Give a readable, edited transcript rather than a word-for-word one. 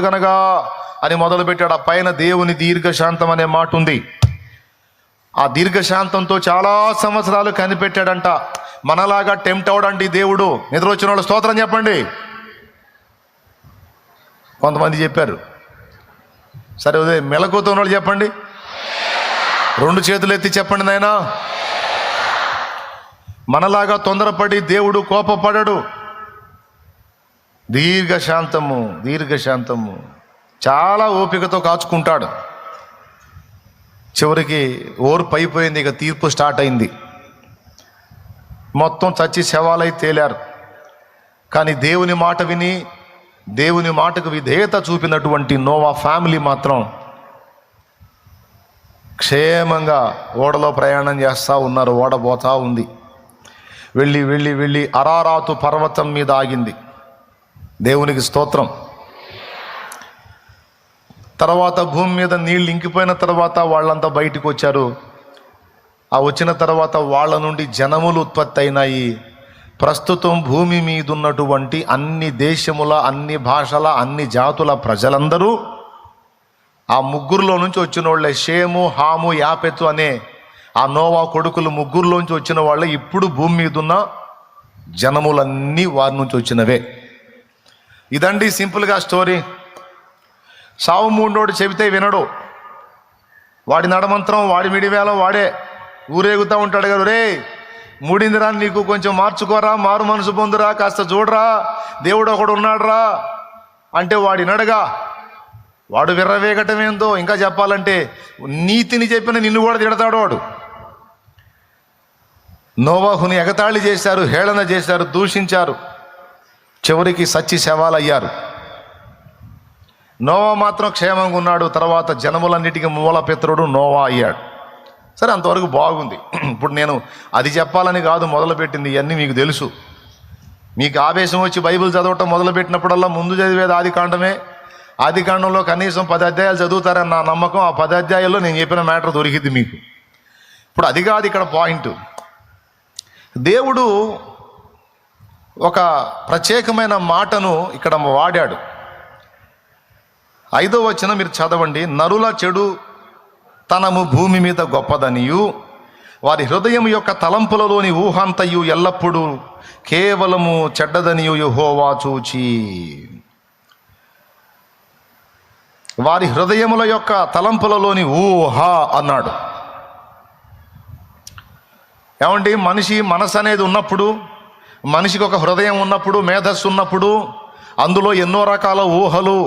కనుక అని మొదలుపెట్టాడు. ఆ పైన దేవుని దీర్ఘశాంతం అనే మాట ఉంది. ఆ దీర్ఘశాంతంతో చాలా సంవత్సరాలు కనిపెట్టాడంట. మనలాగా టెంప్ట్ అవడండి దేవుడు. నిద్ర వచ్చిన వాళ్ళు స్తోత్రం చెప్పండి. కొంతమంది చెప్పారు. సరే ఉదయం మెలకుతో వాళ్ళు చెప్పండి. 2 చేతులు ఎత్తి చెప్పండి నాయనా. మనలాగా తొందరపడి దేవుడు కోపపడడు. దీర్ఘశాంతము చాలా ఓపికతో కాచుకుంటాడు. చివరికి ఓర్పు అయిపోయింది. ఇక తీర్పు స్టార్ట్ అయింది. మొత్తం చచ్చి శవాలై తేలారు. కానీ దేవుని మాట విని దేవుని మాటకు విధేయత చూపినటువంటి నోవా ఫ్యామిలీ మాత్రం క్షేమంగా ఓడలో ప్రయాణం చేస్తూ ఉన్నారు. ఓడ పోతా ఉంది. వెళ్ళి అరారాతు పర్వతం మీద ఆగింది. దేవునికి స్తోత్రం. తర్వాత భూమి మీద నీళ్ళు ఇంకిపోయిన తర్వాత వాళ్ళంతా బయటికి వచ్చారు. ఆ వచ్చిన తర్వాత వాళ్ళ నుండి జనములు ఉత్పత్తి అయినాయి. ప్రస్తుతం భూమి మీద ఉన్నటువంటి అన్ని దేశముల, అన్ని భాషల, అన్ని జాతుల ప్రజలందరూ ఆ ముగ్గురులో నుంచి వచ్చిన వాళ్ళే. షేము, హాము, యాపెతు అనే ఆ నోవా కొడుకులు ముగ్గురులోంచి వచ్చిన వాళ్ళే. ఇప్పుడు భూమి మీద ఉన్న జనములన్నీ వారి నుంచి వచ్చినవే. ఇదండి సింపుల్గా స్టోరీ. సావు మూడోడు చెబితే వినడు. వాడి నడమంత్రం, వాడి మిడివేళ వాడే ఊరేగుతూ ఉంటాడు కదా. రే మూడిందిరా, నీకు కొంచెం మార్చుకోరా, మారు మనసు పొందురా, కాస్త చూడరా, దేవుడు ఒకడు ఉన్నాడురా అంటే వాడి నడగా. వాడు విర్రవేగటం ఏందో. ఇంకా చెప్పాలంటే నీతిని చెప్పిన నిన్ను కూడా తిడతాడు వాడు. నోవాహుని ఎగతాళి చేశారు, హేళన చేశారు, దూషించారు. చివరికి సచ్చి శవాలయ్యారు. నోవా మాత్రం క్షేమంగా ఉన్నాడు. తర్వాత జనములన్నిటికీ మూలపితరుడు నోవా అయ్యాడు. సరే, అంతవరకు బాగుంది. ఇప్పుడు నేను అది చెప్పాలని కాదు మొదలుపెట్టింది. ఇవన్నీ మీకు తెలుసు. మీకు ఆవేశం వచ్చి బైబిల్ చదవటం మొదలుపెట్టినప్పుడల్లా ముందు చదివేది ఆదికాండమే. ఆదికాండంలో కనీసం 10 అధ్యాయాలు చదువుతారని నా నమ్మకం. ఆ 10 అధ్యాయాల్లో నేను చెప్పిన మ్యాటర్ దొరికింది మీకు. ఇప్పుడు అది కాదు ఇక్కడ పాయింట్. దేవుడు ఒక ప్రత్యేకమైన మాటను ఇక్కడ వాడాడు. 5వ వచనం మీరు చదవండి. నరుల చెడు తనము భూమి మీద గొప్పదనియు, వారి హృదయం యొక్క తలంపులలోని ఊహంతయు ఎల్లప్పుడూ కేవలము చెడ్డదనియు యెహోవా చూచి. వారి హృదయముల యొక్క తలంపులలోని ఊహ అన్నాడు. ఏమండి, మనిషి మనసు అనేది ఉన్నప్పుడు, మనిషికి ఒక హృదయం ఉన్నప్పుడు, మేధస్సు ఉన్నప్పుడు అందులో ఎన్నో రకాల ఊహలు